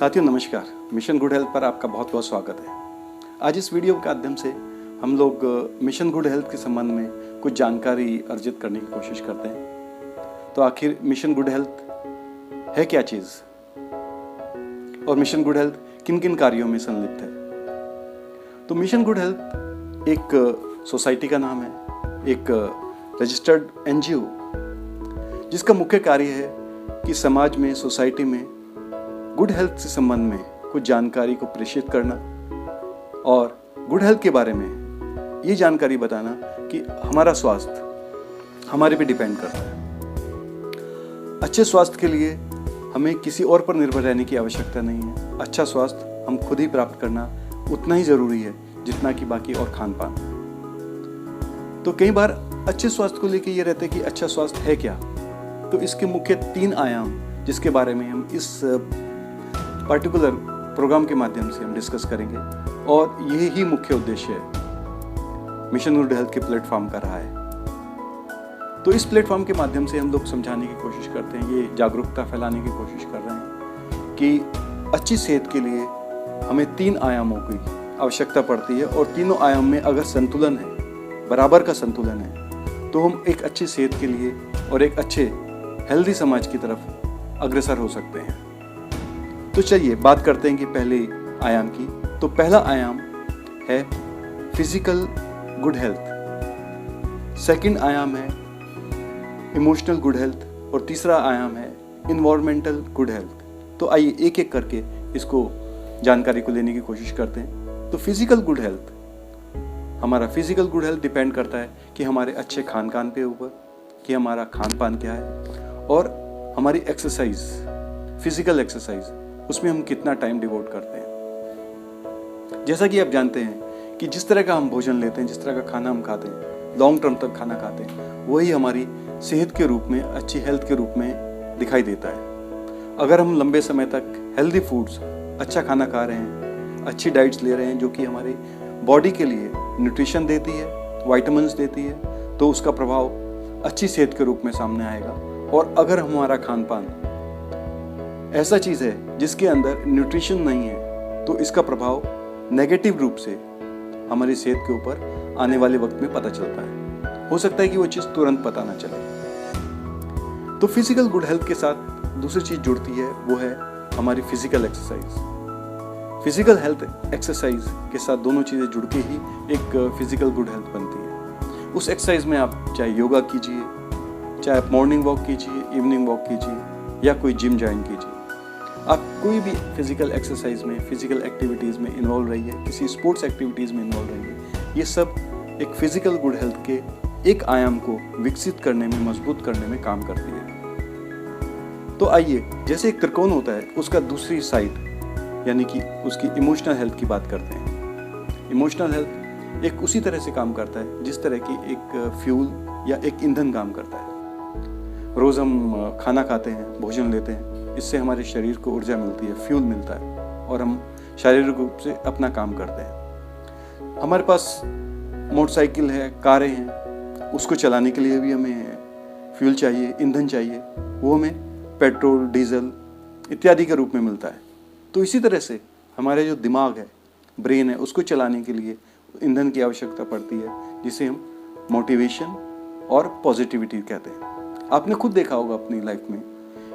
साथियों नमस्कार, mission good health पर आपका बहुत बहुत स्वागत है। आज इस वीडियो के माध्यम से हम लोग मिशन गुड हेल्थ के संबंध में कुछ जानकारी अर्जित करने की कोशिश करते हैं। तो आखिर मिशन गुड हेल्थ है क्या चीज़ और मिशन गुड हेल्थ किन किन कार्यों में संलिप्त है। तो मिशन गुड हेल्थ एक सोसाइटी का नाम है, एक रजिस्टर्ड NGO जिसका मुख्य कार्य है कि समाज में, सोसाइटी में गुड हेल्थ से संबंध में कुछ जानकारी को प्रेषित करना और गुड हेल्थ के बारे में ये जानकारी बताना कि हमारा स्वास्थ्य हमारे पे डिपेंड करता है। अच्छे स्वास्थ्य के लिए हमें किसी और पर निर्भर रहने की आवश्यकता नहीं है। अच्छा स्वास्थ्य हम खुद ही प्राप्त करना उतना ही ज़रूरी है जितना कि बाकी और खान पान। तो कई बार अच्छे स्वास्थ्य को लेकर ये रहता है कि अच्छा स्वास्थ्य है क्या। तो इसके मुख्य 3 आयाम जिसके बारे में हम इस पर्टिकुलर प्रोग्राम के माध्यम से हम डिस्कस करेंगे और यही ही मुख्य उद्देश्य है मिशन गुड हेल्थ के प्लेटफॉर्म का रहा है। तो इस प्लेटफॉर्म के माध्यम से हम लोग समझाने की कोशिश करते हैं, ये जागरूकता फैलाने की कोशिश कर रहे हैं कि अच्छी सेहत के लिए हमें 3 आयामों की आवश्यकता पड़ती है और तीनों आयाम में अगर संतुलन है, बराबर का संतुलन है, तो हम एक अच्छी सेहत के लिए और एक अच्छे हेल्दी समाज की तरफ अग्रसर हो सकते हैं। तो चलिए बात करते हैं कि पहले आयाम की। तो पहला आयाम है फिजिकल गुड हेल्थ, सेकंड आयाम है इमोशनल गुड हेल्थ और तीसरा आयाम है इन्वायरमेंटल गुड हेल्थ। तो आइए एक एक करके इसको जानकारी को लेने की कोशिश करते हैं। तो फिजिकल गुड हेल्थ, हमारा फिजिकल गुड हेल्थ डिपेंड करता है कि हमारे अच्छे खान पान पे ऊपर कि हमारा खान पान क्या है और हमारी एक्सरसाइज, फिजिकल एक्सरसाइज, उसमें हम कितना टाइम डिवोट करते हैं। जैसा कि आप जानते हैं कि जिस तरह का हम भोजन लेते हैं, जिस तरह का खाना हम खाते हैं, लॉन्ग टर्म तक खाना खाते हैं, वही हमारी सेहत के रूप में, अच्छी हेल्थ के रूप में दिखाई देता है। अगर हम लंबे समय तक हेल्दी फूड्स, अच्छा खाना खा रहे हैं, अच्छी डाइट्स ले रहे हैं जो कि हमारी बॉडी के लिए न्यूट्रिशन देती है, विटामिन्स देती है, तो उसका प्रभाव अच्छी सेहत के रूप में सामने आएगा। और अगर हमारा खान पान ऐसा चीज़ है जिसके अंदर न्यूट्रिशन नहीं है, तो इसका प्रभाव नेगेटिव रूप से हमारी सेहत के ऊपर आने वाले वक्त में पता चलता है। हो सकता है कि वो चीज़ तुरंत पता ना चले। तो फिजिकल गुड हेल्थ के साथ दूसरी चीज़ जुड़ती है, वो है हमारी physical exercise. Physical health exercise के साथ दोनों चीज़ें जुड़ के ही एक फिजिकल गुड हेल्थ बनती है। उस एक्सरसाइज में आप चाहे योगा कीजिए, चाहे आप मॉर्निंग वॉक कीजिए, इवनिंग वॉक कीजिए या कोई जिम ज्वाइन कीजिए, आप कोई भी फिजिकल एक्सरसाइज में, फिजिकल एक्टिविटीज़ में इन्वॉल्व रहिए, किसी स्पोर्ट्स एक्टिविटीज़ में इन्वॉल्व रहिए। ये सब एक फिजिकल गुड हेल्थ के एक आयाम को विकसित करने में, मजबूत करने में काम करती है। तो आइए, जैसे एक त्रिकोण होता है, उसका दूसरी साइड यानी कि उसकी इमोशनल हेल्थ की बात करते हैं। इमोशनल हेल्थ एक उसी तरह से काम करता है जिस तरह की एक फ्यूल या एक ईंधन काम करता है। रोज़ हम खाना खाते हैं, भोजन लेते हैं, इससे हमारे शरीर को ऊर्जा मिलती है, फ्यूल मिलता है और हम शारीरिक रूप से अपना काम करते हैं। हमारे पास मोटरसाइकिल है, कारें हैं, उसको चलाने के लिए भी हमें फ्यूल चाहिए, ईंधन चाहिए। वो हमें पेट्रोल, डीजल इत्यादि के रूप में मिलता है। तो इसी तरह से हमारे जो दिमाग है, ब्रेन है, उसको चलाने के लिए ईंधन की आवश्यकता पड़ती है, जिसे हम मोटिवेशन और पॉजिटिविटी कहते हैं। आपने खुद देखा होगा अपनी लाइफ में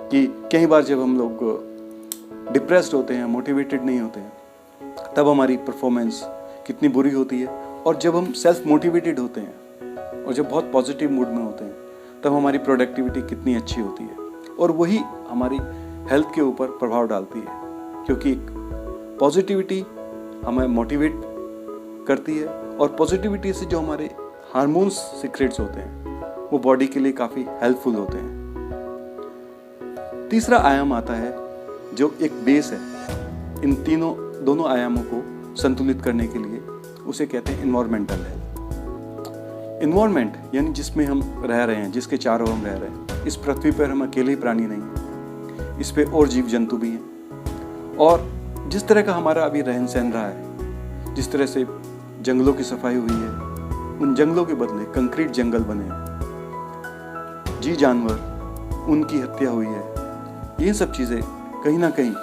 कि कई बार जब हम लोग डिप्रेस्ड होते हैं, मोटिवेटेड नहीं होते हैं, तब हमारी परफॉर्मेंस कितनी बुरी होती है। और जब हम सेल्फ मोटिवेटेड होते हैं और जब बहुत पॉजिटिव मूड में होते हैं, तब हमारी प्रोडक्टिविटी कितनी अच्छी होती है और वही हमारी हेल्थ के ऊपर प्रभाव डालती है, क्योंकि पॉजिटिविटी हमें मोटिवेट करती है और पॉजिटिविटी से जो हमारे हार्मोन्स सीक्रेट्स होते हैं वो बॉडी के लिए काफ़ी हेल्पफुल होते हैं। तीसरा आयाम आता है जो एक बेस है इन दोनों आयामों को संतुलित करने के लिए, उसे कहते हैं इन्वायरमेंटल हेल्थ। इन्वायरमेंट यानी जिसमें हम रह रहे हैं, जिसके चारों हम रह रहे हैं। इस पृथ्वी पर हम अकेले ही प्राणी नहीं हैं, इस पे और जीव जंतु भी हैं। और जिस तरह का हमारा अभी रहन सहन रहा है, जिस तरह से जंगलों की सफाई हुई है, उन जंगलों के बदले कंक्रीट जंगल बने हैं, जी जानवर उनकी हत्या हुई है, ये सब चीज़ें कहीं ना कहीं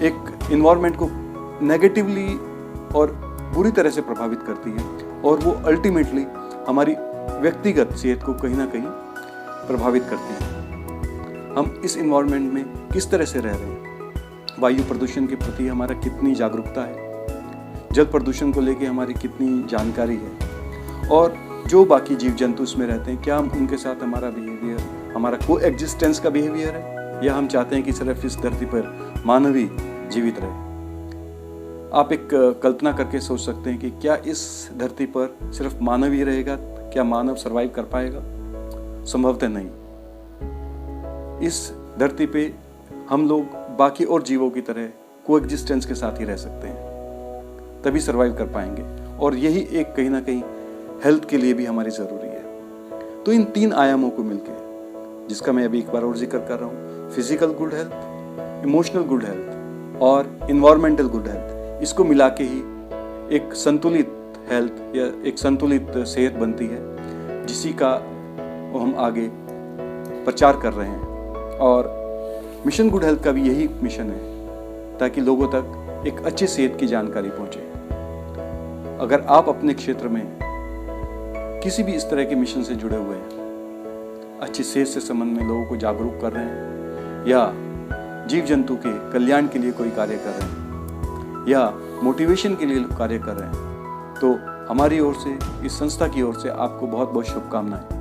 एक इन्वायरमेंट को नेगेटिवली और बुरी तरह से प्रभावित करती है और वो अल्टीमेटली हमारी व्यक्तिगत सेहत को कहीं ना कहीं प्रभावित करती है। हम इस इन्वायरमेंट में किस तरह से रह रहे हैं, वायु प्रदूषण के प्रति हमारा कितनी जागरूकता है, जल प्रदूषण को लेके हमारी कितनी जानकारी है, और जो बाकी जीव जंतु इसमें रहते हैं क्या हम उनके साथ हमारा बिहेवियर, हमारा को एग्जिस्टेंस का बिहेवियर है, या हम चाहते हैं कि सिर्फ इस धरती पर मानव ही जीवित रहे। आप एक कल्पना करके सोच सकते हैं कि क्या इस धरती पर सिर्फ मानव ही रहेगा, क्या मानव सरवाइव कर पाएगा? संभवतः नहीं। इस धरती पे हम लोग बाकी और जीवों की तरह को एग्जिस्टेंस के साथ ही रह सकते हैं, तभी सरवाइव कर पाएंगे, और यही एक कहीं ना कहीं हेल्थ के लिए भी हमारी ज़रूरी है। तो इन 3 आयामों को मिलकर, जिसका मैं अभी एक बार और जिक्र कर रहा हूँ, physical good health, emotional good health और इन्वायरमेंटल गुड हेल्थ, इसको मिला के ही एक संतुलित हेल्थ या एक संतुलित सेहत बनती है, जिसी का हम आगे प्रचार कर रहे हैं। और मिशन गुड हेल्थ का भी यही मिशन है, ताकि लोगों तक एक अच्छी सेहत की जानकारी पहुंचे। अगर आप अपने क्षेत्र में किसी भी इस तरह के मिशन से जुड़े हुए हैं, अच्छी सेहत से संबंध में लोगों को जागरूक कर रहे हैं, या जीव जंतु के कल्याण के लिए कोई कार्य कर रहे हैं, या मोटिवेशन के लिए कार्य कर रहे हैं, तो हमारी ओर से, इस संस्था की ओर से आपको बहुत बहुत शुभकामनाएं।